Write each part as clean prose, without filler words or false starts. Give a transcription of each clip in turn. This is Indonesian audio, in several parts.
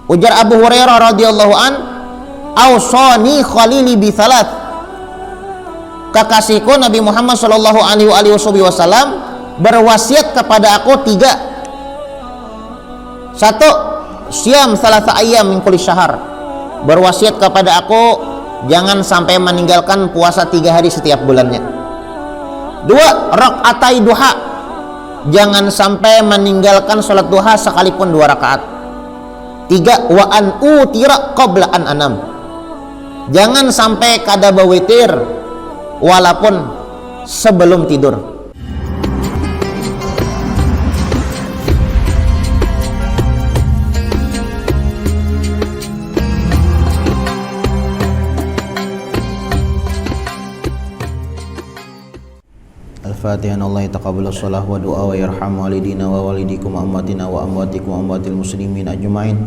Ujar Abu Hurairah radhiyallahu an, "Ausani khalili bi thalath." Kekasihku Nabi Muhammad sallallahu alaihi wasallam berwasiat kepada aku 3. 1. Syam salasa ayyam min kulli syahr. Berwasiat kepada aku jangan sampai meninggalkan puasa 3 hari setiap bulannya. 2. Rakaatai duha. Jangan sampai meninggalkan salat duha sekalipun 2 rakaat. 3. Wa an utira qabla an anam. Jangan sampai kada bawitir walaupun sebelum tidur. Al-Fatihah. Allah taqabbalas shalah wa du'a wa yarham walidina wa walidikum wa amwatina wa amwatikum wa amwatil muslimin ajma'in.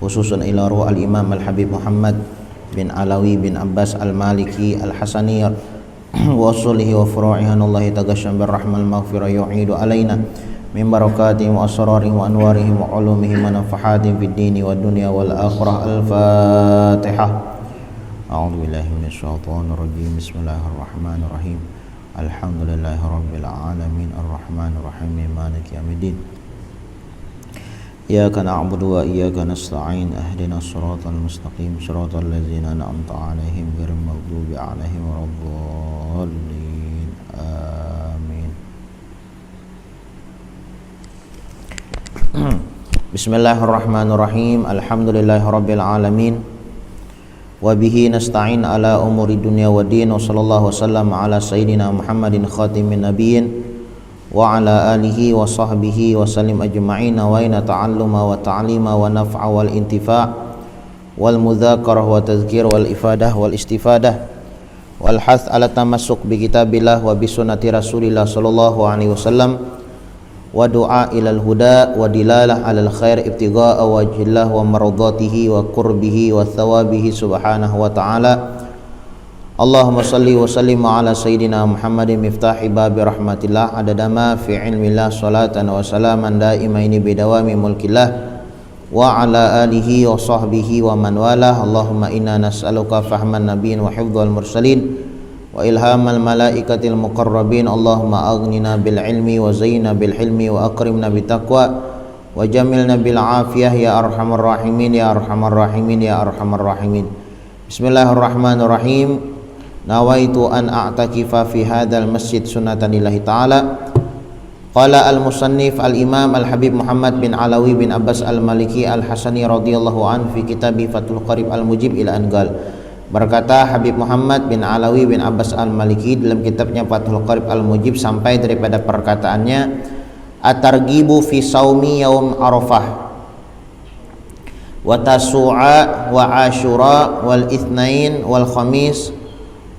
Khususan ila ruh al-Imam Al-Habib Muhammad bin Alawi bin Abbas Al-Maliki Al-Hasani wa usulihi wa furu'ihi. Allah tagasham birrahmal maghfirah yu'idu alaina min barakatihim wa asrarihim wa anwarihim wa ulumihim wa nafahatihim fid dini wa dunya wal akhirah. Al-Fatihah. A'udzu billahi minasy syaithanir rajim. Bismillahirrahmanirrahim. Alhamdulillahi rabbil alamin arrahmanir rahim maliki yaumiddin. Iyyaka na'budu wa iyyaka nasta'in ihdinas siratal mustaqim siratal ladzina an'amta 'alaihim ghairil maghdubi 'alaihim waladdallin. Amin. Bismillahirrahmanirrahim. Alhamdulillahi rabbil alamin. Wa bihi nasta'in ala umuri dunya wa din. Wa sallallahu wasallam ala sayyidina Muhammadin khatimin nabiyyin wa ala alihi wa sahbihi wa sallim ajma'in. Wa ina ta'alluma wa ta'lima wa naf'a wal intifa' wal mudzakarah wa tadhkir wal ifadah wal istifadah wal hath ala tamassuk bi kitabillah wa bi sunnati rasulillah sallallahu alaihi wasallam wa du'a ilal huda wa dilalah alal khair ibtigha'a wajhillah wa maradatihi wa qurbihi wa thawabihi subhanahu wa ta'ala. Allahumma salli wa sallim ala sayyidina Muhammadin miftahi babi rahmatillah adada ma fi ilmillah salatan wa salaman daimaini bidawami mulkillah wa ala alihi wa sahbihi wa man walah. Allahumma inna nas'aluka fahman nabiyyin wa hifdzal mursalin wa ilhamal malaikatil muqarrabin. Allahumma aghnina bil ilmi wa zayyina bil hilmi wa akrimna bit taqwa wa jamilna bil afiyah ya arhamar rahimin ya arhamar rahimin ya arhamar rahimin. Bismillahirrahmanirrahim. Nawaitu an a'takifa fi hadzal masjid sunnatanillahi ta'ala. Qala al-musannif al-imam al-habib Muhammad bin Alawi bin Abbas al-Maliki al-Hasani radhiyallahu an fi kitabi Fathul Qarib al-Mujib ila angal. Berkata Habib Muhammad bin Alawi bin Abbas Al-Maliki dalam kitabnya Fathul Qarib Al-Mujib sampai daripada perkataannya at-targhibu fi saumi yaum Arafah wa tasu'a wa asyura wal itsnain wal khamis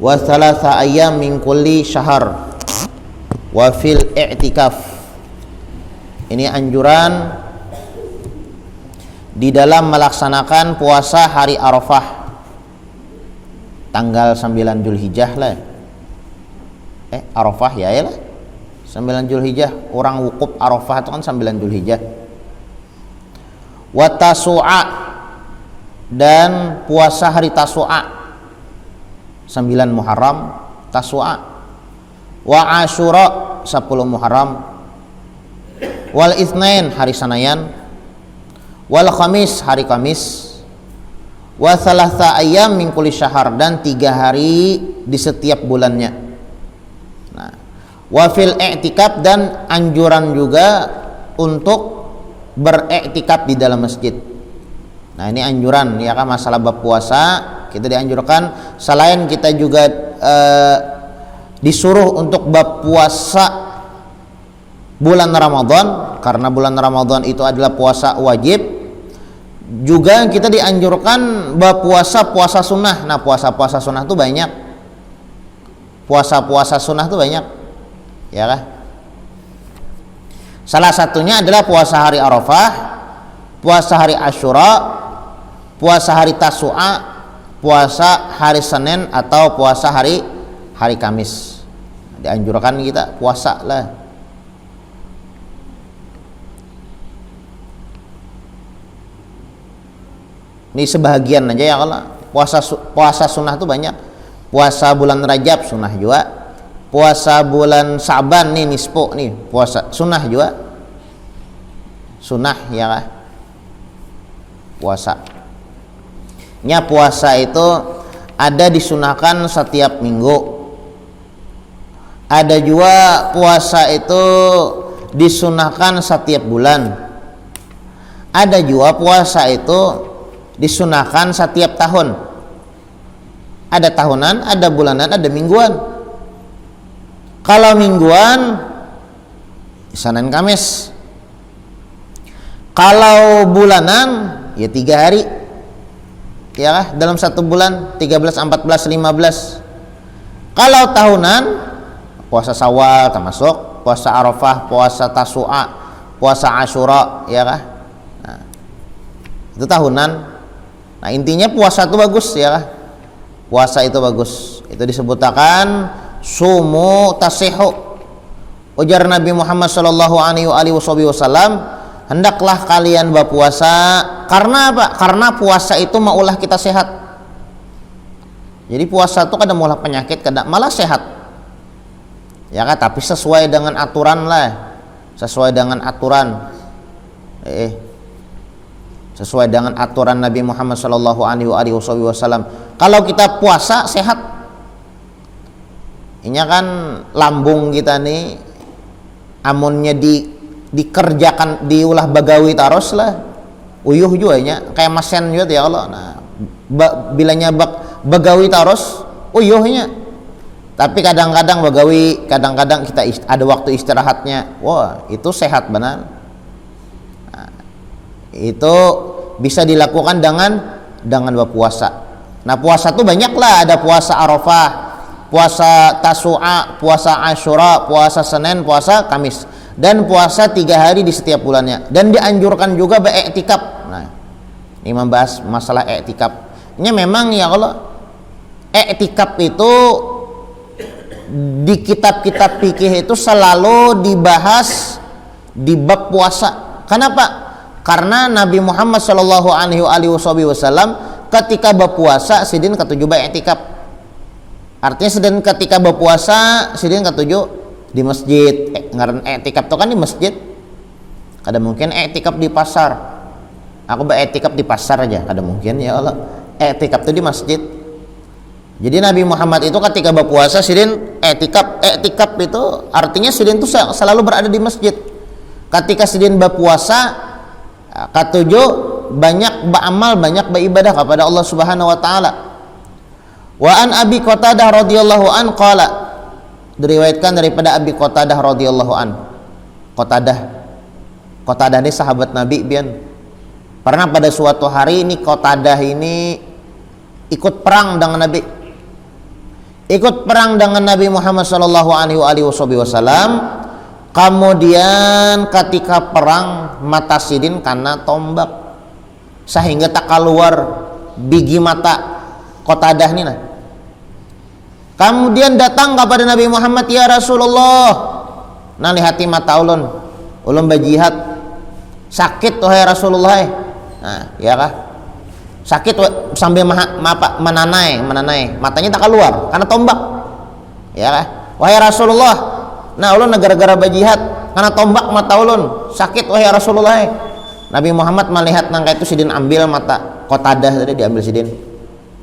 wa thalatha ayyam min kulli syahr wa fil i'tikaf. Ini anjuran di dalam melaksanakan puasa hari Arafah tanggal 9 Zulhijjah lah. Arafah ya lah. 9 Zulhijjah, orang wukuf Arafah itu kan 9 Zulhijjah. Wa tasu'a, dan puasa hari Tasu'a 9 Muharram Tasu'a. Wa Asyura 10 Muharram. Wal Itsnain hari Senayan. Wal Khamis hari Kamis. Wa thalatha ayyam min kulli syahr, dan 3 hari di setiap bulannya. Nah, wa fil i'tikaf, dan anjuran juga untuk beriktikaf di dalam masjid. Nah, ini anjuran ya kan, masalah bab puasa kita dianjurkan selain kita juga disuruh untuk bab puasa bulan Ramadan, karena bulan Ramadan itu adalah puasa wajib. Juga kita dianjurkan puasa sunnah. Nah, puasa sunnah itu banyak. Puasa sunnah itu banyak, ya kan? Salah satunya adalah puasa hari Arafah, puasa hari Asyura, puasa hari Tasu'a, puasa hari Senin atau puasa hari Kamis. Dianjurkan kita puasa lah. Ini sebahagian aja ya kalau puasa sunnah tuh banyak. Puasa bulan Rajab sunnah juga. Puasa bulan Sa'ban nih nisfu nih puasa sunnah juga. Sunnah ya kan? Puasa. Puasa itu ada disunahkan setiap minggu. Ada juga puasa itu disunahkan setiap bulan. Ada juga puasa itu disunahkan setiap tahun. Ada tahunan, ada bulanan, ada mingguan. Kalau mingguan Senin Kamis. Kalau bulanan ya 3 hari. Ya kah? Dalam satu bulan 13, 14, 15. Kalau tahunan puasa Syawal termasuk, puasa Arafah, puasa Tasu'a, puasa Asyura, ya kah? Nah, itu tahunan. Nah, intinya puasa itu bagus ya kah? Puasa itu bagus. Itu disebutkan sumu tasihu. Ujar Nabi Muhammad sallallahu alaihi wasallam, hendaklah kalian berpuasa. Karena apa? Karena puasa itu maulah kita sehat. Jadi puasa itu kadang maulah penyakit, kadang malah sehat. Ya kan, tapi sesuai dengan aturan lah, sesuai dengan aturan, sesuai dengan aturan Nabi Muhammad Shallallahu Alaihi Wasallam. Kalau kita puasa sehat, ini kan lambung kita nih, amunnya dikerjakan, diulah bagawi taros lah, uyuh juga nya, kayak masen juga ya Allah. Nah, bilanya bagawi taros, uyuhnya. Tapi kadang-kadang bagawi, kadang-kadang kita ada waktu istirahatnya. Wah, itu sehat benar. Nah, itu bisa dilakukan dengan berpuasa. Nah, puasa tuh banyak lah. Ada puasa Arafah, puasa Tasu'a, puasa Asyura, puasa Senin, puasa Kamis, dan puasa 3 hari di setiap bulannya. Dan dianjurkan juga beriktikaf. Nah, ini membahas masalah iktikaf. Ini memang ya kalau iktikaf itu di kitab-kitab fikih itu selalu dibahas di bab puasa. Kenapa? Karena Nabi Muhammad Shallallahu Alaihi Wasallam ketika berpuasa sidin ketujuh iktikaf. Artinya sidin ketika berpuasa sidin ketujuh di masjid. Ngaran iktikaf itu kan di masjid. Kadang mungkin iktikaf di pasar. Aku beriktikaf di pasar aja. Kadang mungkin ya Allah. Iktikaf itu di masjid. Jadi Nabi Muhammad itu ketika berpuasa sidin iktikaf. Iktikaf itu artinya sidin itu selalu berada di masjid. Ketika sidin berpuasa, ketujuh banyak beramal, banyak beribadah kepada Allah Subhanahu wa taala. Wa an Abi Qatadah radhiyallahu an qala, diriwayatkan daripada Abi Qatadah radhiyallahu an. Qatadah ini sahabat Nabi pian. Pernah pada suatu hari ini Qatadah ini ikut perang dengan Nabi. Ikut perang dengan Nabi Muhammad sallallahu alaihi wasallam. Kemudian ketika perang mata sidin karena tombak sehingga tak keluar biji mata Qatadah ini. Kemudian datang kepada Nabi Muhammad, ya Rasulullah, nah lihati mata ulun berjihad sakit wahai Rasulullah. Nah, ya kah? Sakit sambil menanai matanya tak keluar karena tombak. Ya kah? Wahai Rasulullah, nah ulun negara-negara berjihad karena tombak mata ulun sakit wahai Rasulullah. Nabi Muhammad melihat nangka itu sidin ambil mata Qatadah tadi, diambil sidin,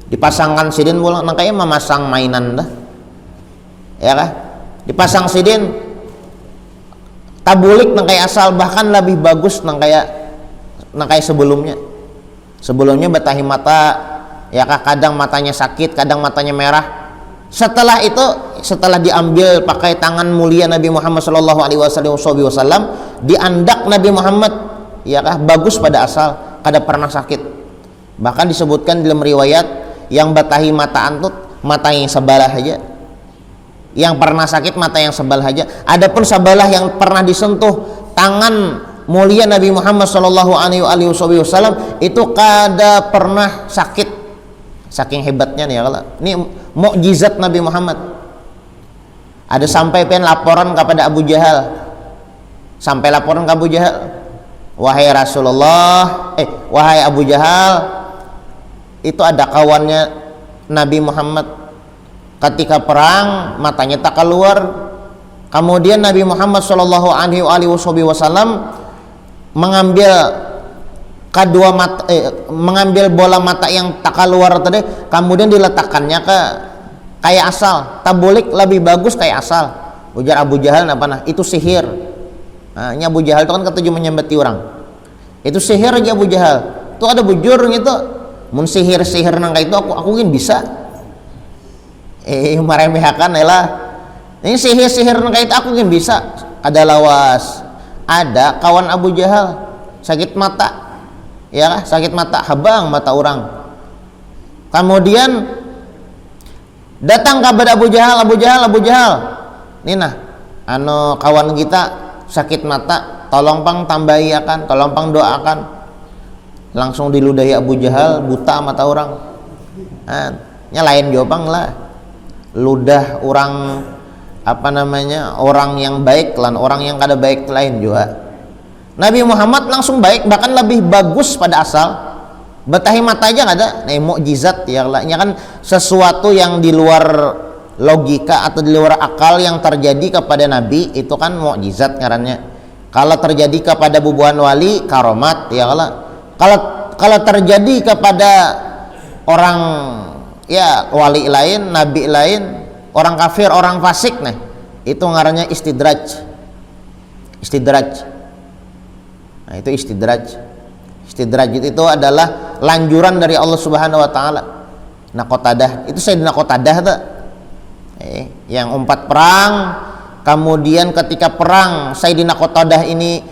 dipasangkan sidin pulang, nangkanya memasang mainan dah. Ya kah? Dipasang sidin tabulik nangkaya asal, bahkan lebih bagus nangkaya sebelumnya betahi mata, ya kah, kadang matanya sakit, kadang matanya merah. Setelah itu, setelah diambil pakai tangan mulia Nabi Muhammad sallallahu alaihi wasallam, diandak Nabi Muhammad, ya kah, bagus pada asal, kada pernah sakit. Bahkan disebutkan dalam riwayat yang betahi mata antut, mata yang sebelah aja. Yang pernah sakit mata yang sebelah aja. Adapun sebelah yang pernah disentuh tangan mulia Nabi Muhammad sallallahu alaihi wasallam itu kada pernah sakit. Saking hebatnya nih ya kalau ini mukjizat Nabi Muhammad. Ada sampai laporan kepada Abu Jahal. Sampai laporan ke Abu Jahal, wahai Rasulullah, wahai Abu Jahal, itu ada kawannya Nabi Muhammad ketika perang matanya tak keluar. Kemudian Nabi Muhammad Shallallahu Alaihi Wasallam mengambil mengambil bola mata yang tak keluar tadi, kemudian diletakkannya ke kayak asal. Tabulik lebih bagus kayak asal. Ujar Abu Jahal, apa itu sihir. Nah, Abu Jahal itu kan ketujuh menyembati orang. Itu sihir aja Abu Jahal. Itu ada bujur gitu. Mun sihir nangka itu aku ingin bisa. Meremehkan lah. Ini sihir nangka itu aku ingin bisa. Ada lawas. Ada kawan Abu Jahal sakit mata. Ya, sakit mata, habang mata orang. Kemudian datang kabar Abu Jahal. Nina, kawan kita sakit mata, tolong pang tambahi akan, tolong pang doakan. Langsung diludahi Abu Jahal, buta mata orang. Lain jawabang lah. Ludah orang orang yang baik lan orang yang kada baik lain juga. Nabi Muhammad langsung baik, bahkan lebih bagus pada asal. Betahi mata aja nggak ada, mukjizat ya kan, sesuatu yang di luar logika atau di luar akal yang terjadi kepada Nabi itu kan mukjizat ngarannya. Kalau terjadi kepada bubuhan wali, karomat ya kalau terjadi kepada orang ya wali lain, nabi lain, orang kafir, orang fasik, nah itu ngarannya istidraj. Nah, itu istidraj itu adalah lanjuran dari Allah Subhanahu wa taala. Nah, Qatadah itu Sayyidina Qatadah tuh. Yang 4 perang, kemudian ketika perang Sayyidina Qatadah ini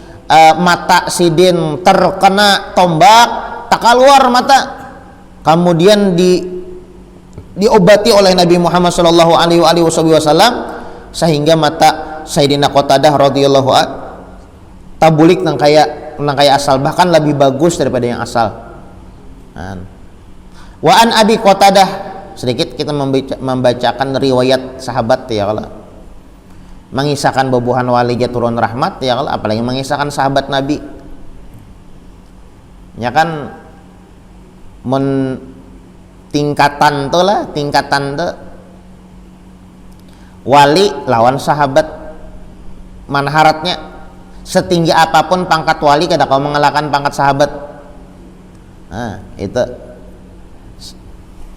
mata sidin terkena tombak, tak keluar mata. Kemudian diobati oleh Nabi Muhammad sallallahu alaihi wasallam sehingga mata Sayyidina Qatadah radhiyallahu anhu tabulik nang kayak asal, bahkan lebih bagus daripada yang asal. Wa an Abi Qatadah, sedikit kita membacakan riwayat sahabat ya Allah. Mengisahkan bubuhan wali turun rahmat ya Allah, apalagi mengisahkan sahabat Nabi. Ya kan tingkatan tuh wali lawan sahabat, mana haratnya setinggi apapun pangkat wali kada kau mengalahkan pangkat sahabat. Nah, itu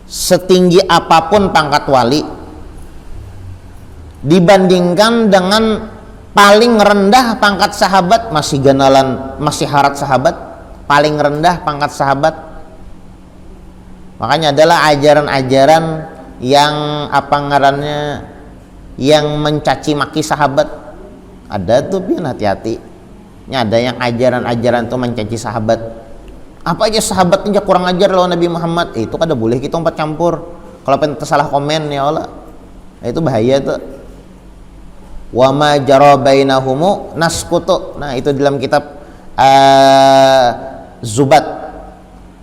setinggi apapun pangkat wali dibandingkan dengan paling rendah pangkat sahabat, masih harat sahabat, paling rendah pangkat sahabat. Makanya adalah ajaran-ajaran yang yang mencaci maki sahabat. Ada tuh pian hati-hati. Ada yang ajaran-ajaran tuh mencaci sahabat. Apa aja sahabatnya kurang ajar lawan Nabi Muhammad. Itu kada boleh kita umpat campur. Kalau pengen salah komen ya Allah. Itu bahaya tuh. Wa ma jara bainahumu naskutu. Nah, itu dalam kitab Zubat.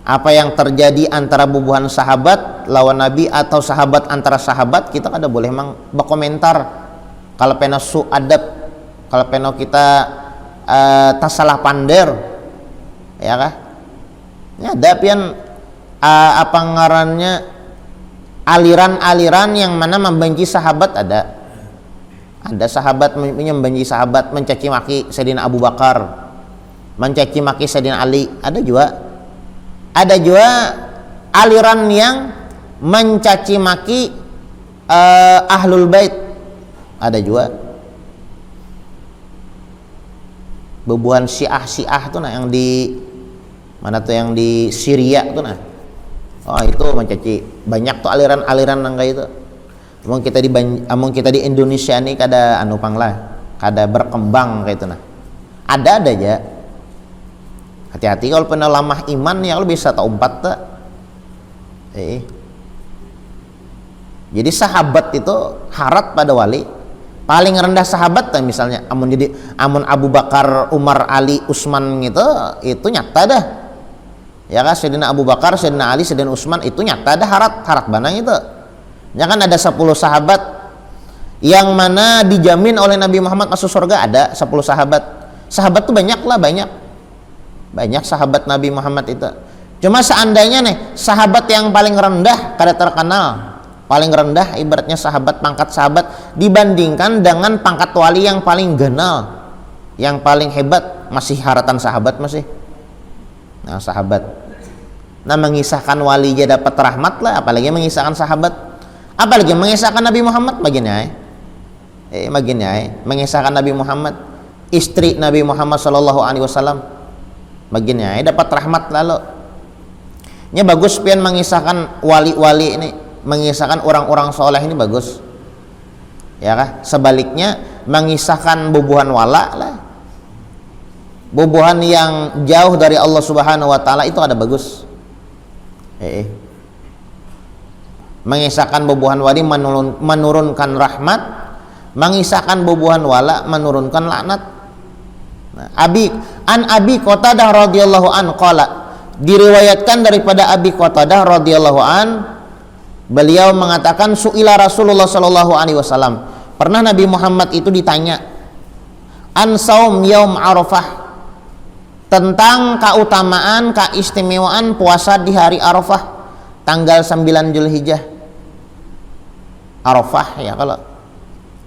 Apa yang terjadi antara bubuhan sahabat lawan Nabi atau sahabat antara sahabat, kita kada boleh berkomentar. Kalau pena adab, kalau peno kita tak salah pander ya kah? Ya ada pian apa ngarannya aliran-aliran yang mana membenci sahabat. Ada sahabat membenci sahabat, mencaci maki Sayyidina Abu Bakar, mencaci maki Sayyidina Ali. Ada juga aliran yang mencaci maki Ahlul Bait. Ada juga bubuhan Syiah tuh nah yang di mana tuh, yang di Syria tuh nah. Oh, itu mencaci. Banyak tuh aliran-aliran nang kayak itu. Among kita di Indonesia nih kada kada berkembang kayak itu nah. Ada aja. Hati-hati kalau pernah lamah iman ya lo bisa tak umpat tak. Jadi sahabat itu harat pada wali. Paling rendah sahabat tuh misalnya amun Abu Bakar, Umar, Ali, Utsman itu nyata dah. Ya kan, Sayyidina Abu Bakar, Sayyidina Ali, Sayyidina Utsman itu nyata dah harat banang itu. Ya kan ada 10 sahabat yang mana dijamin oleh Nabi Muhammad masuk surga, ada 10 sahabat. Sahabat tuh banyak sahabat Nabi Muhammad itu. Cuma seandainya nih sahabat yang paling rendah kada terkenal, paling rendah ibaratnya sahabat, pangkat sahabat dibandingkan dengan pangkat wali yang paling genal, yang paling hebat, masih haratan sahabat masih. Nah sahabat, nah mengisahkan wali aja dapat rahmat lah, apalagi mengisahkan sahabat, apalagi mengisahkan Nabi Muhammad bagiannya mengisahkan Nabi Muhammad, istri Nabi Muhammad Shallallahu Alaihi Wasallam bagiannya dapat rahmat lalu. Ini bagus pian mengisahkan wali-wali ini, mengisahkan orang-orang soleh ini bagus, ya kah? Sebaliknya mengisahkan bubuhan wala lah, bubuhan yang jauh dari Allah Subhanahu Wa Taala itu ada bagus. Mengisahkan bubuhan wali menurunkan rahmat, mengisahkan bubuhan wala menurunkan laknat. Nah, Abi Qatadah radhiyallahu an qala, diriwayatkan daripada Abi Qatadah radhiyallahu an, beliau mengatakan su'ila Rasulullah sallallahu alaihi wasallam, pernah Nabi Muhammad itu ditanya an saum yaum Arafah, tentang keutamaan, keistimewaan puasa di hari Arafah tanggal 9 Zulhijjah. Arafah ya, kalau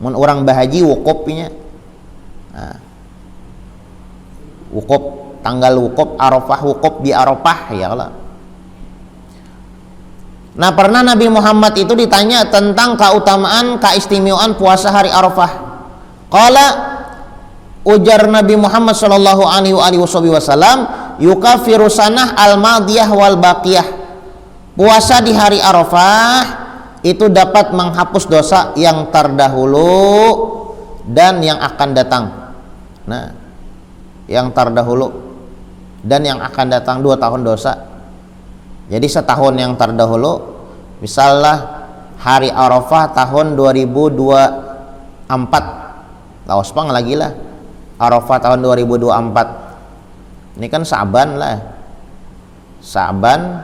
mun orang bahaji wukufnya, nah, wukuf, tanggal wukuf Arafah, wukuf di Arafah ya Allah. Nah pernah Nabi Muhammad itu ditanya tentang keutamaan, keistimewaan puasa hari Arafah. Qala, ujar Nabi Muhammad sallallahu alaihi wasallam, yukafiru sanah al-madiyah wal baqiyah. Puasa di hari Arafah itu dapat menghapus dosa yang terdahulu dan yang akan datang. Nah, yang terdahulu dan yang akan datang 2 tahun dosa. Jadi setahun yang terdahulu, misalnya hari Arafah tahun 2024, lawas pang lagi lah Arafah tahun 2024. Ini kan Sa'ban lah, Sa'ban,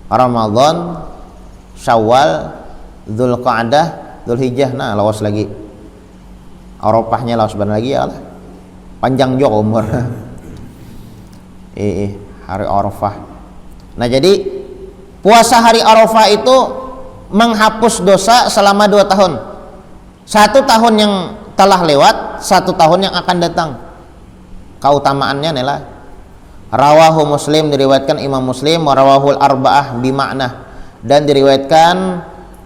Ramadan, Syawal, Dzulqa'dah, Dzulhijjah. Nah lawas lagi Arafahnya, lawas ban lagi ya lah, panjang juga umur. Hari Arafah. Nah jadi puasa hari Arafah itu menghapus dosa selama 2 tahun. 1 tahun yang telah lewat, 1 tahun yang akan datang. Keutamaannya adalah rawahu Muslim, diriwayatkan Imam Muslim, wa rawahul arba'ah bimakna, dan diriwayatkan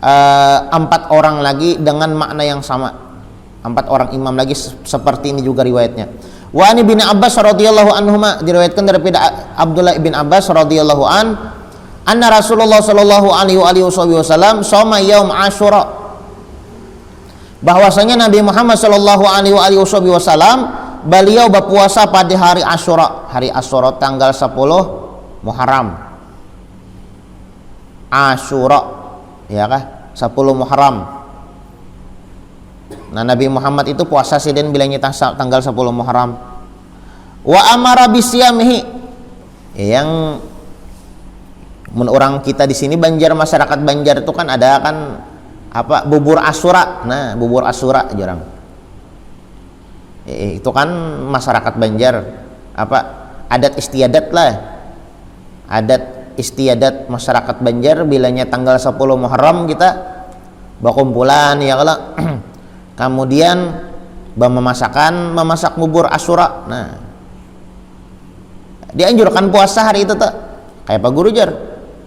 4 orang lagi dengan makna yang sama. 4 orang imam lagi seperti ini juga riwayatnya. Wa ani bin Abbas radhiyallahu anhuma, diriwayatkan daripada Abdullah bin Abbas radhiyallahu an, anna Rasulullah sallallahu alaihi wasallam shoma yaum Asyura, bahwasanya Nabi Muhammad sallallahu alaihi wasallam beliau berpuasa pada hari Asyura. Hari Asyura tanggal 10 Muharram. Asyura ya kah, 10 Muharram. Nah Nabi Muhammad itu puasa sidin bilangnya tanggal 10 Muharram. Wa amara bisyamihi, yang orang kita di sini Banjar, masyarakat Banjar itu kan ada kan apa, bubur Asyura. Nah bubur Asyura jarang, itu kan masyarakat Banjar apa, adat istiadat lah, adat istiadat masyarakat Banjar bilanya tanggal 10 Muharram kita berkumpulan ya kalau kemudian memasak bubur Asyura. Nah dianjurkan puasa hari itu tak kayak Pak Guru jar,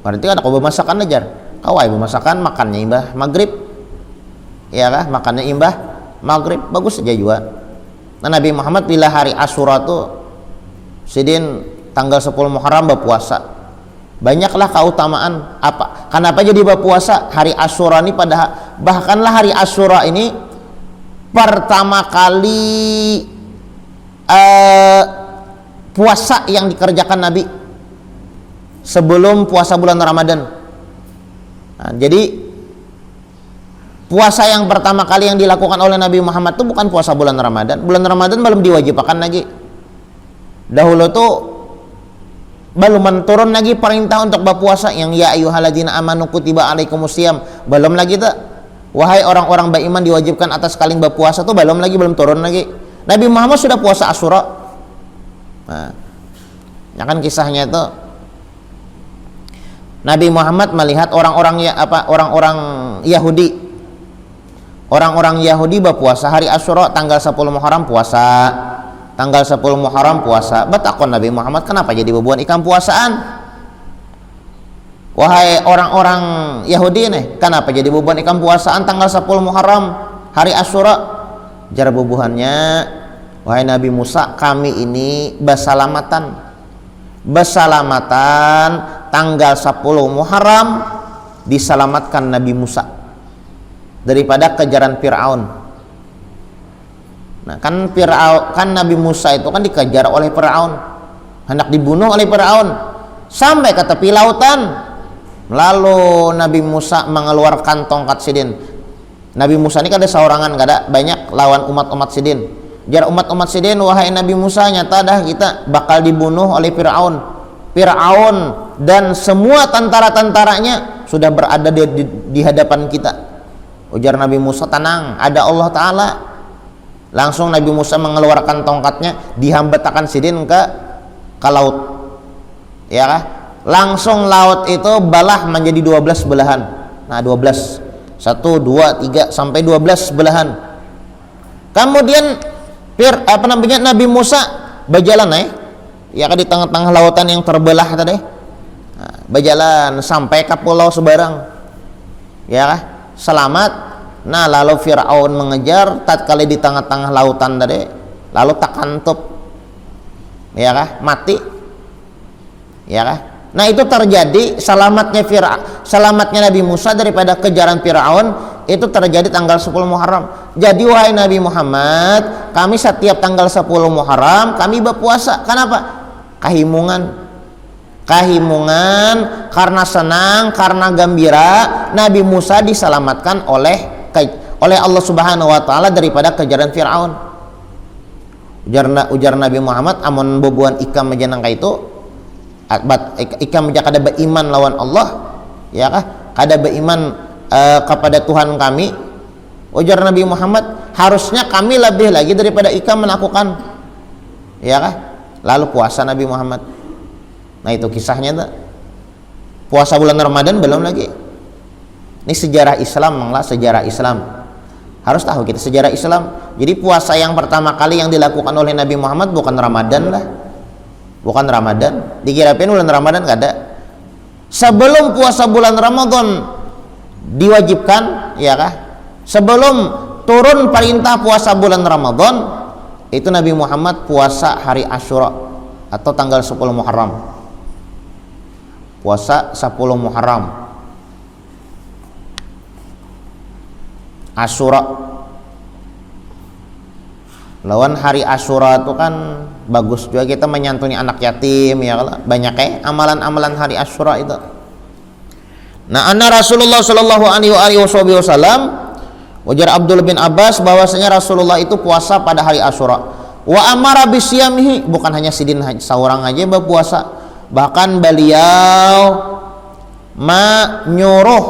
berarti kan aku bermasakan ajar kawai bermasakan, makannya imbah maghrib ya kah, makannya imbah maghrib, bagus saja juga. Nah Nabi Muhammad bila hari Asyura tuh sidin tanggal 10 Muharram berpuasa. Banyaklah keutamaan. Apa? Kenapa jadi berpuasa hari Asyura ini? Bahkanlah hari Asyura ini pertama kali puasa yang dikerjakan Nabi sebelum puasa bulan Ramadan. Nah, jadi puasa yang pertama kali yang dilakukan oleh Nabi Muhammad itu bukan puasa bulan Ramadan. Bulan Ramadan belum diwajibkan lagi. Dahulu tuh belum turun lagi perintah untuk berpuasa yang ya ayyuhalladzina amanu kutiba alaikumusiyam, belum lagi tuh wahai orang-orang beriman diwajibkan atas kalian berpuasa tuh belum turun lagi. Nabi Muhammad sudah puasa Asyura. Nah, ya kan kisahnya itu Nabi Muhammad melihat orang-orang Yahudi. Orang-orang Yahudi berpuasa hari Asyura tanggal 10 Muharram puasa. Tanggal 10 Muharram puasa. Batakon Nabi Muhammad, kenapa jadi bebuan ikan puasaan? Wahai orang-orang Yahudi nih, kenapa jadi bebuan ikan puasaan tanggal 10 Muharram hari Asyura? Jar bubuhannya, wahai Nabi Musa, kami ini bersalamatan tanggal 10 Muharram diselamatkan Nabi Musa daripada kejaran Fir'aun. Nah, kan Nabi Musa itu kan dikejar oleh Fir'aun, hendak dibunuh oleh Fir'aun sampai ke tepi lautan. Lalu Nabi Musa mengeluarkan tongkat sidin. Nabi Musa ini kan ada seorangan, gak ada banyak lawan umat-umat sidin. Jar umat-umat sidin, wahai Nabi Musa, nyata dah kita bakal dibunuh oleh Fir'aun dan semua tentara-tentaranya sudah berada di hadapan kita. Ujar Nabi Musa, tenang, ada Allah Ta'ala. Langsung Nabi Musa mengeluarkan tongkatnya, dihambatakan sidin ke laut, ya kah? Langsung laut itu balah menjadi 12 belahan. Nah, 12, 1, 2, 3 sampai 12 belahan. Kemudian Nabi Musa berjalan ya kan di tengah-tengah lautan yang terbelah tadi. Nah, berjalan sampai ke pulau seberang, ya kah? Selamat. Nah, lalu Fir'aun mengejar, tatkala di tengah-tengah lautan tadi, lalu takantup, ya kah? Mati, ya kah? Nah, itu terjadi selamatnya Nabi Musa daripada kejaran Fir'aun itu terjadi tanggal 10 Muharram. Jadi wahai Nabi Muhammad, kami setiap tanggal 10 Muharram kami berpuasa. Kenapa? Kahimungan karena senang, karena gembira Nabi Musa diselamatkan oleh Allah Subhanahu wa taala daripada kejaran Firaun. Ujar Nabi Muhammad, amun bobuan ikam menjenang itu ikam kada beriman lawan Allah, ya kah? Kada beriman kepada Tuhan kami. Ujar Nabi Muhammad, harusnya kami lebih lagi daripada ikam melakukan, ya kah? Lalu puasa Nabi Muhammad. Nah, itu kisahnya tuh. Puasa bulan Ramadan belum lagi. Ini sejarah Islam, sejarah Islam. Harus tahu kita sejarah Islam. Jadi puasa yang pertama kali yang dilakukan oleh Nabi Muhammad bukan Ramadan lah. Bukan Ramadan. Dikirain bulan Ramadan gak ada. Sebelum puasa bulan Ramadan diwajibkan, ya kah? Sebelum turun perintah puasa bulan Ramadan, itu Nabi Muhammad puasa hari Asyura atau tanggal 10 Muharram. Puasa 10 Muharram. Asyura. Lawan hari Asyura itu kan bagus juga kita menyantuni anak yatim, ya banyak amalan-amalan hari Asyura itu. Nah, anna Rasulullah sallallahu alaihi wasallam, ujar Abdul bin Abbas bahwasanya Rasulullah itu puasa pada hari Asyura. Wa amara bisyamihi, bukan hanya sidin seorang aja berpuasa, bahkan beliau menyuruh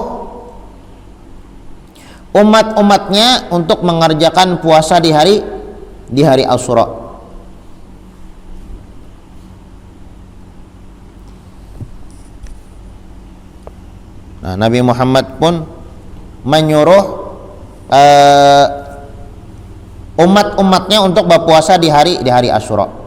umat-umatnya untuk mengerjakan puasa di hari Asyura. Nah, Nabi Muhammad pun menyuruh umat-umatnya untuk berpuasa di hari Asyura.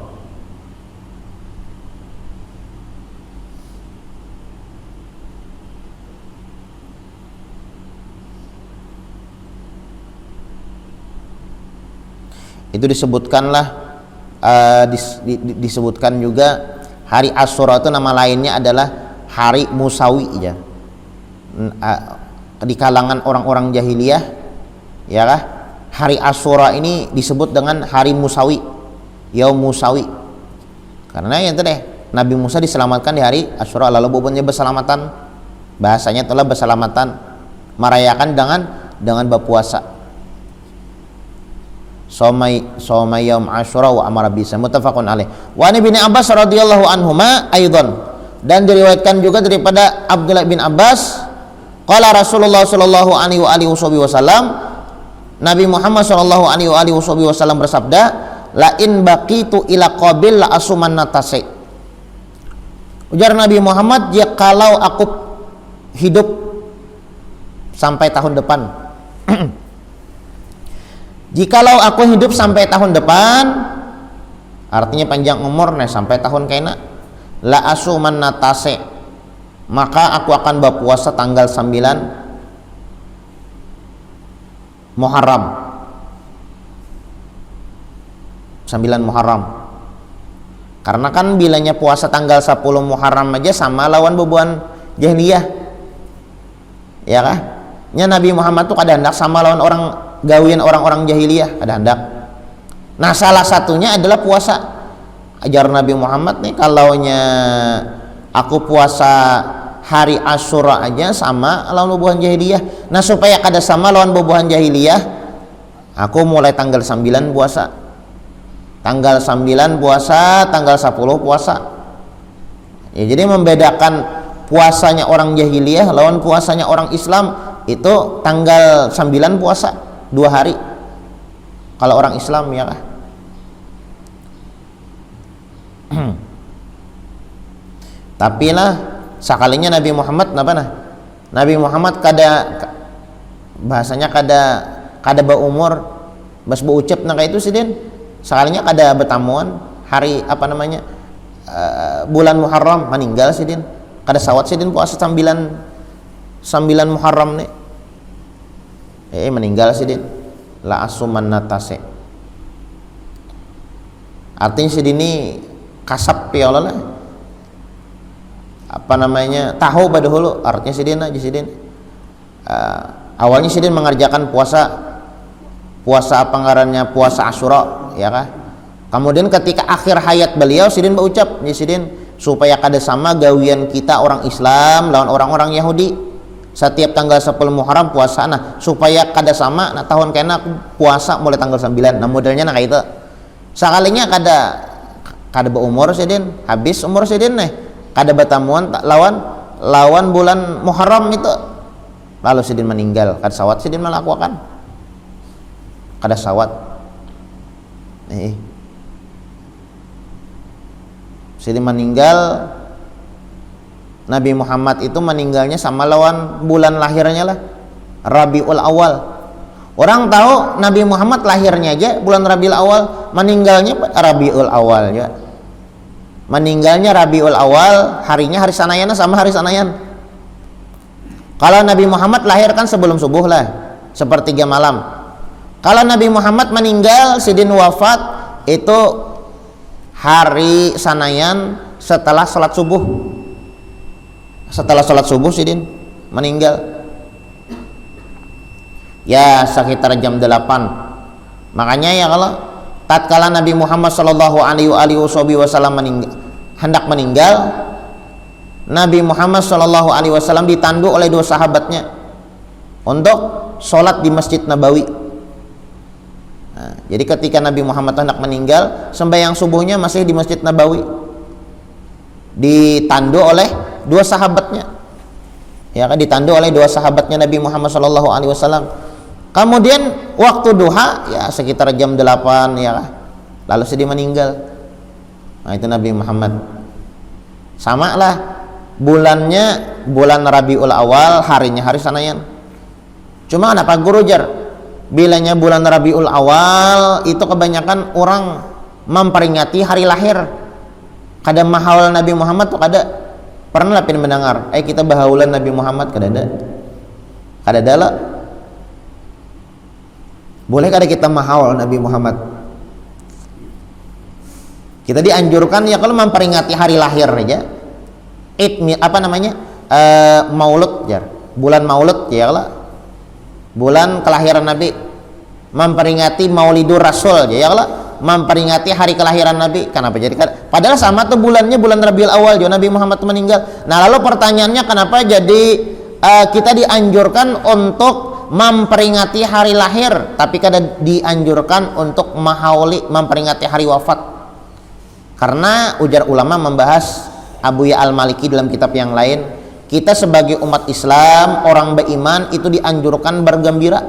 Itu disebutkanlah disebutkan juga hari Asyura itu nama lainnya adalah hari Musawi ya. Di kalangan orang-orang jahiliyah, ya kah? Hari Asyura ini disebut dengan hari Musawi, Yaum Musawi. Karena yang tadi Nabi Musa diselamatkan di hari Asyura, lalu bobonnya berselamatan. Bahasanya telah berselamatan, merayakan dengan berpuasa. Soma yaum Asyura wa amara bisa, muttafaqun alaih. Wa an Ibnu Abbas radhiyallahu anhuma aidan, dan diriwayatkan juga daripada Abdullah bin Abbas, qala Rasulullah sallallahu alaihi wasallam, Nabi Muhammad sallallahu alaihi wasallam bersabda, la in baqitu ila qabil la asumanna tasi. Ujar Nabi Muhammad, kalau aku hidup sampai tahun depan. Jikalau aku hidup sampai tahun depan, artinya panjang umur nih sampai tahun kena, la asuman natase, maka aku akan berpuasa tanggal 9 Muharram. 9 Muharram. Karena kan bilanya puasa tanggal 10 Muharram aja sama lawan bebuan jahiliyah. Ya kah? Nya Nabi Muhammad tuh kada hendak sama lawan orang gawian orang-orang jahiliyah, kada hendak. Nah, salah satunya adalah puasa. Ajar Nabi Muhammad nih, kalaunya aku puasa hari Asyura aja sama lawan bebuhan jahiliyah. Nah, supaya kada sama lawan bebuhan jahiliyah, aku mulai tanggal 9 puasa. Tanggal 9 puasa, tanggal 10 puasa. Ya, jadi membedakan puasanya orang jahiliyah lawan puasanya orang Islam itu tanggal 9 puasa 2 hari. Kalau orang Islam ya kah? Tapi lah sekalinya Nabi Muhammad Nabi Muhammad bahasanya kada berumur bas berucap kayak itu sih din. Sekalinya kada bertamuan hari bulan Muharram meninggal sih din. Kada sawat sih din puasa 9 Muharram nih. Meninggal sih din. La asuman natase. Artinya sih ini kasap ya Allah lah. Tahu pada hulu artinya sih din aja sih din. Awalnya sih din mengerjakan puasa apa ngarannya puasa Asyura ya kah. Kemudian ketika akhir hayat beliau sidin berucap sidin supaya kada sama gawian kita orang Islam lawan orang-orang Yahudi setiap tanggal 10 Muharram puasa. Nah, supaya kada sama nah tahun kena aku puasa mulai tanggal 9. Nah, modelnya kayak itu. Sekalinya kada berumur sidin, habis umur sidin nih kada bertamuan lawan bulan Muharram itu. Lalu sidin meninggal, kada sawat sidin melakukan. Kada sawat. Sidin meninggal, Nabi Muhammad itu meninggalnya sama lawan bulan lahirnya lah, Rabiul Awal. Orang tahu Nabi Muhammad lahirnya aja bulan Rabiul Awal, meninggalnya Rabiul Awal ya. Meninggalnya Rabiul Awal, harinya hari Sanayan sama hari Sanayan. Kalau Nabi Muhammad lahir kan sebelum subuh lah, sepertiga malam. Kalau Nabi Muhammad meninggal sidin wafat itu hari Sanayan setelah sholat subuh. Setelah sholat subuh sidin meninggal. Ya sekitar jam 8. Makanya ya kalau tatkala Nabi Muhammad sallallahu alaihi wasallam hendak meninggal, Nabi Muhammad sallallahu alaihi wasallam ditandu oleh 2 sahabatnya untuk sholat di Masjid Nabawi. Nah, jadi ketika Nabi Muhammad hendak meninggal, sembahyang subuhnya masih di Masjid Nabawi, ditandu oleh 2 sahabatnya. Ya kan, ditandu oleh 2 sahabatnya Nabi Muhammad sallallahu alaihi wasallam. Kemudian waktu duha ya sekitar jam 8 ya kan, lalu sedih meninggal. Nah, itu Nabi Muhammad. Sama lah bulannya bulan Rabiul Awal, harinya hari Sanayan. Cuma kenapa guru jar? Bilanya bulan Rabiul Awal itu kebanyakan orang memperingati hari lahir. Kada mahal Nabi Muhammad tuh kada. Pernah lah mendengar, kita bahaulan Nabi Muhammad kada ada lah. Boleh kada kita mahal Nabi Muhammad? Kita dianjurkan ya kalau memperingati hari lahir aja. Maulud jar. Bulan Maulud ya lah. Bulan kelahiran Nabi, memperingati Maulidur Rasul ya Allah, memperingati hari kelahiran Nabi. Kenapa jadi padahal sama tuh bulannya bulan Rabiul Awal juga Nabi Muhammad meninggal. Nah, lalu pertanyaannya kenapa jadi kita dianjurkan untuk memperingati hari lahir tapi kada dianjurkan untuk memperingati hari wafat? Karena ujar ulama membahas Abu Ya Al-Maliki dalam kitab yang lain, kita sebagai umat Islam, orang beriman itu dianjurkan bergembira.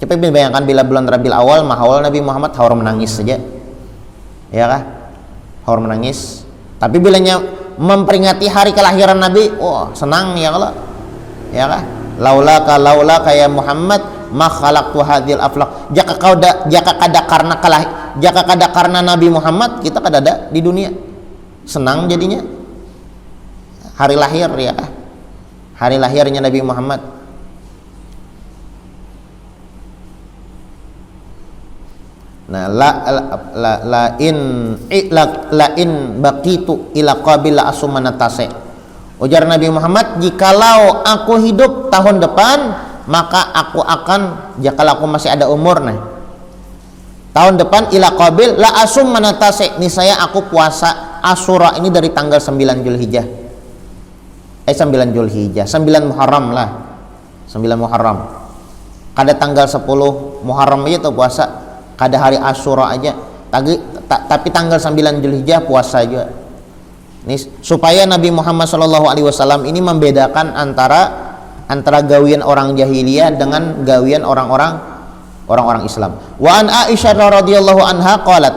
Coba bayangkan bila bulan Rabiul Awal mahal Nabi Muhammad haur menangis saja. Ya kah? Haur menangis. Tapi bilanya memperingati hari kelahiran Nabi, wah senang ya Allah, ya kan? Laulaka ya Muhammad ma khalaqtu hadhil aflaq. Jaka kada karena Nabi Muhammad kita kada ada di dunia. Senang jadinya. Hari lahir ya. Hari lahirnya Nabi Muhammad. Nah, la in baqitu ila qabil asumanatase. Ujar Nabi Muhammad, jikalau aku hidup tahun depan, maka aku akan, jikalau aku masih ada umur nih, tahun depan ila qabil la asumanatase, niscaya aku puasa Asyura ini dari tanggal 9 Zulhijjah. 9 Zulhijjah, 9 Muharram lah. 9 Muharram. Kada tanggal 10 Muharram aja tuh puasa. Kada hari Asyura aja, tapi tanggal 9 Zulhijjah puasa juga. Ini supaya Nabi Muhammad SAW ini membedakan antara gawian orang jahiliyah dengan gawian orang-orang Islam. Wa an Aisyah radhiyallahu anha qalat.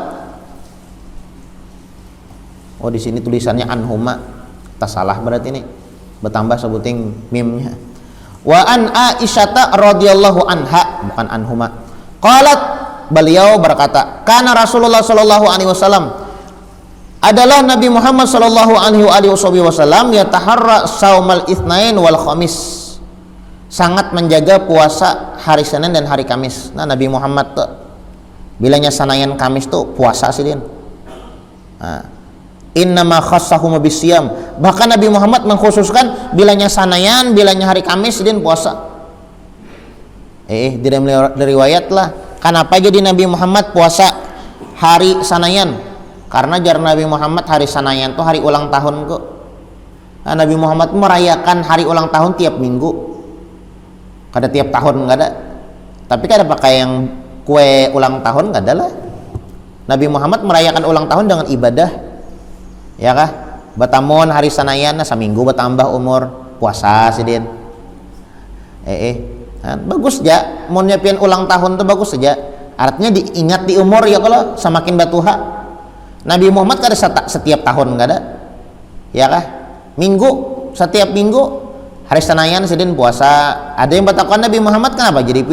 Oh, di sini tulisannya anhuma, tak salah berarti ini. Bertambah sebuting mimnya. Wa an Aisyah radhiyallahu anha, bukan anhuma. Qalat, beliau berkata, karena Rasulullah Shallallahu Alaihi Wasallam adalah Nabi Muhammad Shallallahu Alaihi Wasallam yataharra saumal itsnain wal khamis, sangat menjaga puasa hari Senin dan hari Kamis. Nah, Nabi Muhammad tuh bilanya Senin Kamis tuh puasa sih din. Nah, innama khassahum bisyam, bahkan Nabi Muhammad mengkhususkan bilanya Senin, bilanya hari Kamis din puasa. Dari riwayat lah. Kenapa jadi Nabi Muhammad puasa hari Sanayan? Karena jar Nabi Muhammad hari Sanayan tuh hari ulang tahun kok. Nah, Nabi Muhammad merayakan hari ulang tahun tiap minggu. Kada tiap tahun enggak ada. Tapi kada pakai yang kue ulang tahun enggak ada lah. Nabi Muhammad merayakan ulang tahun dengan ibadah. Ya kah? Batamon hari Sanayan seminggu bertambah umur puasa sidin. Bagus aja, mau nyiapin ulang tahun tuh bagus saja. Artinya diingat di umur ya, kalau semakin batuha. Nabi Muhammad kada setiap tahun enggak ada. Ya kah? Minggu, setiap minggu hari Senayan sedin puasa. Ada yang bertakwa Nabi Muhammad kenapa jadi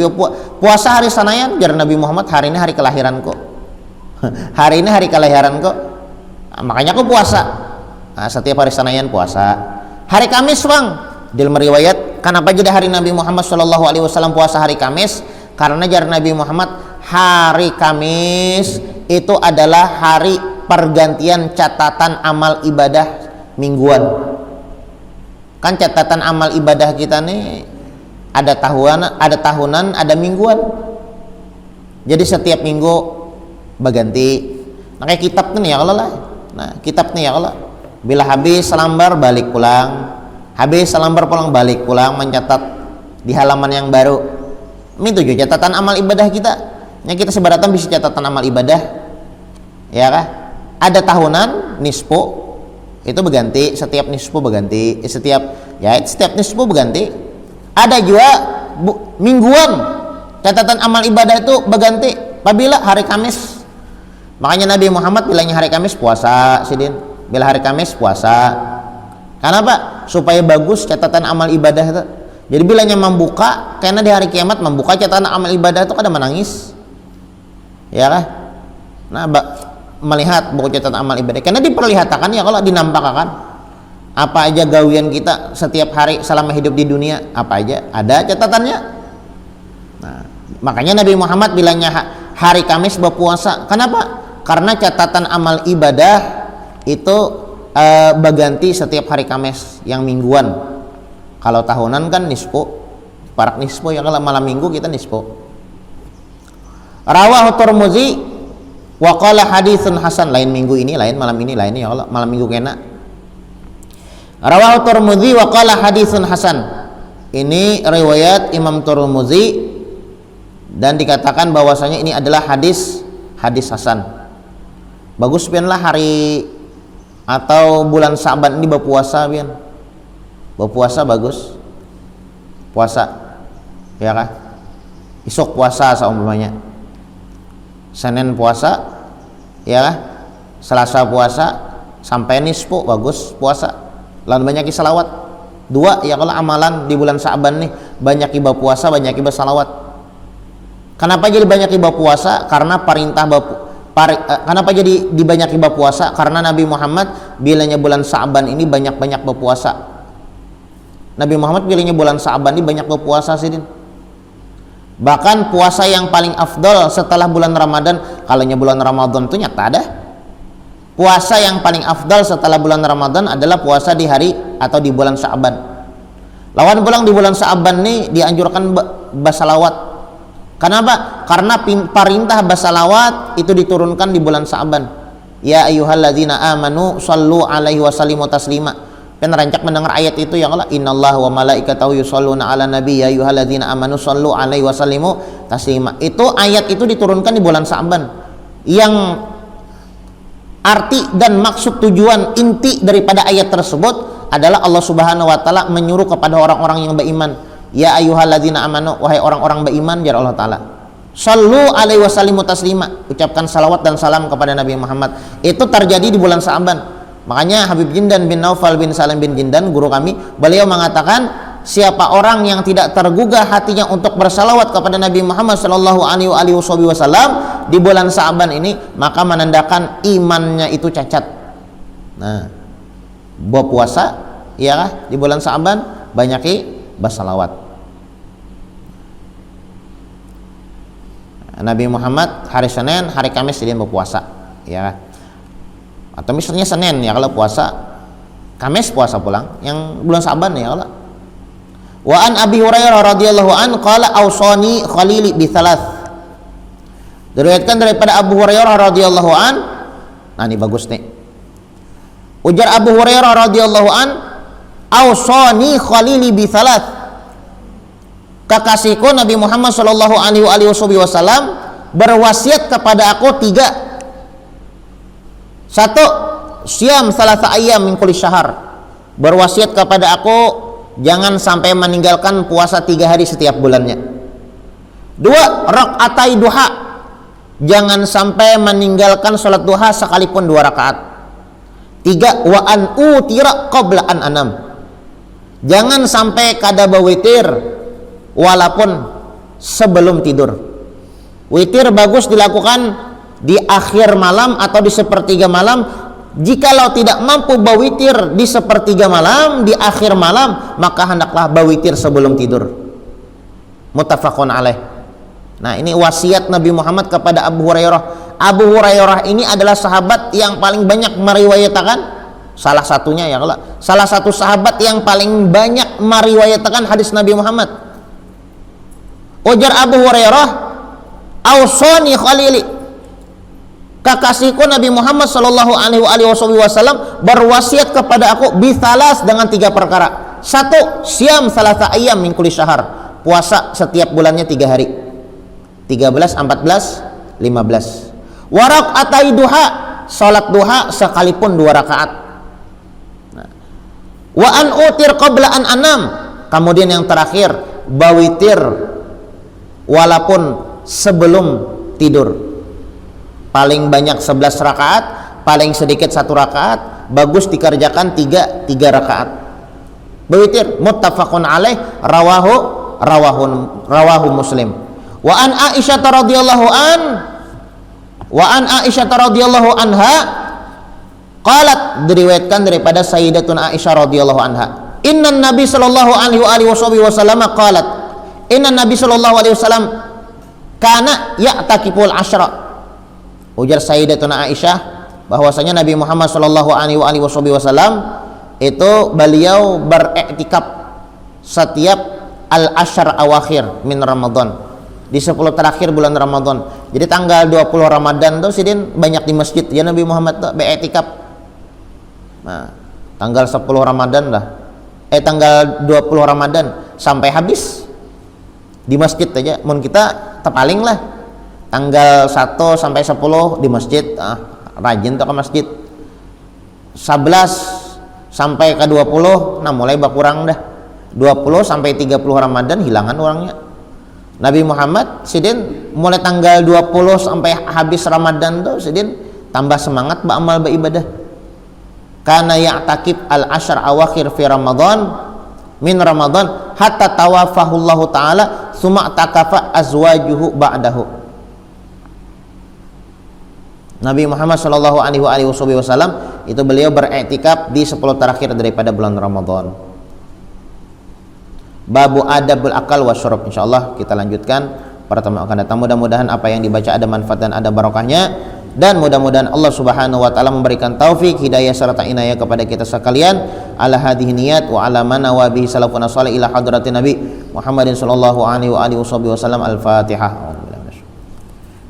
puasa hari Senayan? Jar Nabi Muhammad hari ini hari kelahiranku. Hari ini hari kelahiranku. Nah, makanya aku puasa. Nah, setiap hari Senayan puasa. Hari Kamis, Bang, dalam riwayat, kenapa jadi hari Nabi Muhammad SAW puasa hari Kamis? Karena jar Nabi Muhammad, hari Kamis itu adalah hari pergantian catatan amal ibadah mingguan. Kan catatan amal ibadah kita nih ada tahunan, ada mingguan. Jadi setiap minggu berganti. Makanya kitab nih ya Allah lah. Nah, kitab nih ya Allah. Bila habis selambar balik pulang. Habis selambar pulang balik pulang mencatat di halaman yang baru. Ini tujuh catatan amal ibadah kita. Yang kita sebaratan bisa catatan amal ibadah. Ya kah? Ada tahunan nisfu itu berganti, setiap nisfu berganti, setiap nisfu berganti. Ada juga mingguan catatan amal ibadah itu berganti apabila hari Kamis. Makanya Nabi Muhammad bilangnya hari Kamis puasa, sidin. Bila hari Kamis puasa. Kenapa? Supaya bagus catatan amal ibadah itu. Jadi bilanya membuka, karena di hari kiamat membuka catatan amal ibadah itu kada menangis. Ya kah? Nah, melihat buku catatan amal ibadah karena diperlihatkan ya, kalau dinampakkan apa aja gawian kita setiap hari selama hidup di dunia, apa aja ada catatannya. Nah, makanya Nabi Muhammad bilangnya hari Kamis berpuasa. Kenapa? Karena catatan amal ibadah itu berganti setiap hari Kamis yang mingguan. Kalau tahunan kan nisfu, parak nisfu ya, kalau malam minggu kita nisfu. Rawahu Tirmidzi wa qala haditsun hasan, lain minggu ini, lain malam ini, lain ya Allah, malam minggu kena. Rawahu Tirmidzi wa qala haditsun hasan. Ini riwayat Imam Tirmidzi dan dikatakan bahwasanya ini adalah hadis hasan. Bagus pianlah hari atau bulan Sa'ban ini berpuasa pian. Berpuasa bagus. Puasa. Ya kah? Isuk puasa seumpamanya. Senin puasa, ya kah? Selasa puasa, sampai nisfu bagus puasa. Lan banyak salawat. 2 ya kalau amalan di bulan Sa'ban nih, banyak ibadah puasa, banyak ibadah salawat. Kenapa jadi banyak ibadah puasa? Karena kenapa jadi dibanyak ibadah puasa? Karena Nabi Muhammad bilangnya bulan Sa'ban ini banyak-banyak berpuasa. Nabi Muhammad bilangnya bulan Sa'ban ini banyak berpuasa sidin. Bahkan puasa yang paling afdol setelah bulan Ramadan, kalaunya bulan Ramadan itu nyata ada. Puasa yang paling afdal setelah bulan Ramadan adalah puasa di hari atau di bulan Sa'ban. Lawan pulang di bulan Sa'ban nih dianjurkan bersalawat. Kenapa? Karena perintah bersalawat itu diturunkan di bulan Sa'ban. Ya ayyuhalladzina amanu shallu alaihi wasallimu taslima. Kan rancak mendengar ayat itu ya Allah, innallaha wa malaikatahu yusholluna ala nabi ya ayyuhalladzina amanu shallu alaihi wasallimu taslima. Itu ayat itu diturunkan di bulan Sa'ban. Yang arti dan maksud tujuan inti daripada ayat tersebut adalah Allah Subhanahu wa taala menyuruh kepada orang-orang yang beriman, ya ayyuhalladzina amanu, wahai orang-orang beriman, jar Allah taala, shallu alaihi wasallimu taslima, ucapkan salawat dan salam kepada Nabi Muhammad. Itu terjadi di bulan Sa'ban. Makanya Habib Jindan bin Naufal bin Salim bin Jindan, guru kami, beliau mengatakan, siapa orang yang tidak tergugah hatinya untuk bersalawat kepada Nabi Muhammad sallallahu alaihi wasallam di bulan Sa'ban ini, maka menandakan imannya itu cacat. Nah, berpuasa ya di bulan Sa'ban, banyaki bersalawat. Nabi Muhammad hari Senin, hari Kamis dia berpuasa, ya. Atau misalnya Senin ya kalau puasa, Kamis puasa pulang, yang bulan Sa'ban ya Allah. Wa an Abi Hurairah radhiyallahu an qala awsani khalili bi thalath. Diriwayatkan daripada Abu Hurairah radhiyallahu an. Nah, ini bagus nih. Ujar Abu Hurairah radhiyallahu an, awsani khalili bi thalath. Kekasihku Nabi Muhammad sallallahu alaihi wasallam berwasiat kepada aku 3. 1, siam salasa ayyam min kulli syahr. Berwasiat kepada aku jangan sampai meninggalkan puasa 3 hari setiap bulannya. 2, rakaatai duha. Jangan sampai meninggalkan salat duha sekalipun 2 rakaat. 3, wa an utira qabla an anam. Jangan sampai kada bawitir walaupun sebelum tidur. Witir bagus dilakukan di akhir malam atau di sepertiga malam. Jikalau tidak mampu bawitir di sepertiga malam, di akhir malam, maka hendaklah bawitir sebelum tidur. Muttafaqun alaih. Nah, ini wasiat Nabi Muhammad kepada Abu Hurairah. Abu Hurairah ini adalah sahabat yang paling banyak meriwayatkan, salah satunya ya Allah, salah satu sahabat yang paling banyak meriwayatkan hadis Nabi Muhammad. Ujar Abu Hurairah, ausoni khalili, kekasihku Nabi Muhammad sallallahu alaihi wasallam berwasiat kepada aku bithalas dengan 3 perkara. 1, siam salasa ayyam min kulli syahr. Puasa setiap bulannya 3 hari. 13, 14, 15. Wa rakaatai duha, salat duha sekalipun 2 rakaat. Nah. Wa an utir qabla an anam. Kemudian yang terakhir, bawitir walaupun sebelum tidur. Paling banyak 11 rakaat, paling sedikit 1 rakaat, bagus dikerjakan 3 rakaat. Bawitir. Muttafaqun alaih, rawahu Muslim. Wa an Aisyah radhiyallahu anha qalat, diriwayatkan daripada Sayyidatuna Aisyah radhiyallahu anha, innan nabi sallallahu alaihi wasallam qalat, innan nabi sallallahu alaihi wasallam kana ya'takiful asyra. Ujar Sayyidatuna Aisyah bahwasanya Nabi Muhammad sallallahu alaihi wasallam itu beliau beriktikaf setiap al-ashr awakhir min Ramadan, di 10 terakhir bulan Ramadan. Jadi tanggal 20 Ramadan tuh sidin banyak di masjid ya Nabi Muhammad tuh beriktikaf. Nah, tanggal 10 Ramadan lah. Tanggal 20 Ramadan sampai habis di masjid aja. Mun kita tepaling lah tanggal 1 sampai 10 di masjid, rajin tuh ke masjid. 11 sampai ke 20 nah mulai berkurang dah. 20 sampai 30 Ramadan hilangan orangnya. Nabi Muhammad sidin mulai tanggal 20 sampai habis Ramadan tuh sidin tambah semangat beramal beribadah. kana ya'takib al-ashr awakhir fi Ramadan min Ramadan hatta tawafahullahu taala summa takafa azwajuhu ba'dahu. Nabi Muhammad sallallahu alaihi wasallam itu beliau beriktikaf di 10 terakhir daripada bulan Ramadan. Babu adabul akal wasyurub, insyaallah kita lanjutkan pertemuan akan datang. Mudah-mudahan apa yang dibaca ada manfaat dan ada barokahnya, dan mudah-mudahan Allah Subhanahu wa taala memberikan taufik, hidayah serta inayah kepada kita sekalian ala hadhihi niyat wa ala mana wa bihi salafuna salih ila hadratin Nabi Muhammadin sallallahu alaihi wasallam. Al-Fatihah.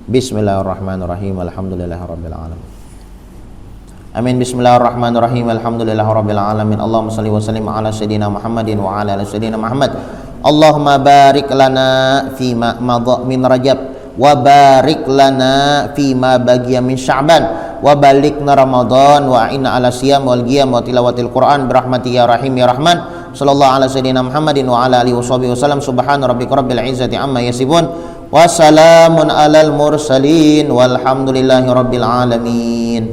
Bismillahirrahmanirrahim. Alhamdulillahirabbil alamin. Amin. Bismillahirrahmanirrahim. Alhamdulillahirabbil alamin. Allahumma shalli wa sallim ala sayidina Muhammadin wa ala ali sayidina Muhammad. Allahumma barik lana fima madha min Rajab wa barik lana fima baqiya min Sya'ban wa balikna Ramadan wa inna ala siyam wal qiyam wa tilawatil Quran birahmati ya rahim ya rahman. Sallallahu ala sayidina Muhammadin wa ala alihi wasallam. Subhana rabbika rabbil izzati amma yasifun. Wassalamun alal mursalin walhamdulillahi rabbil alamin.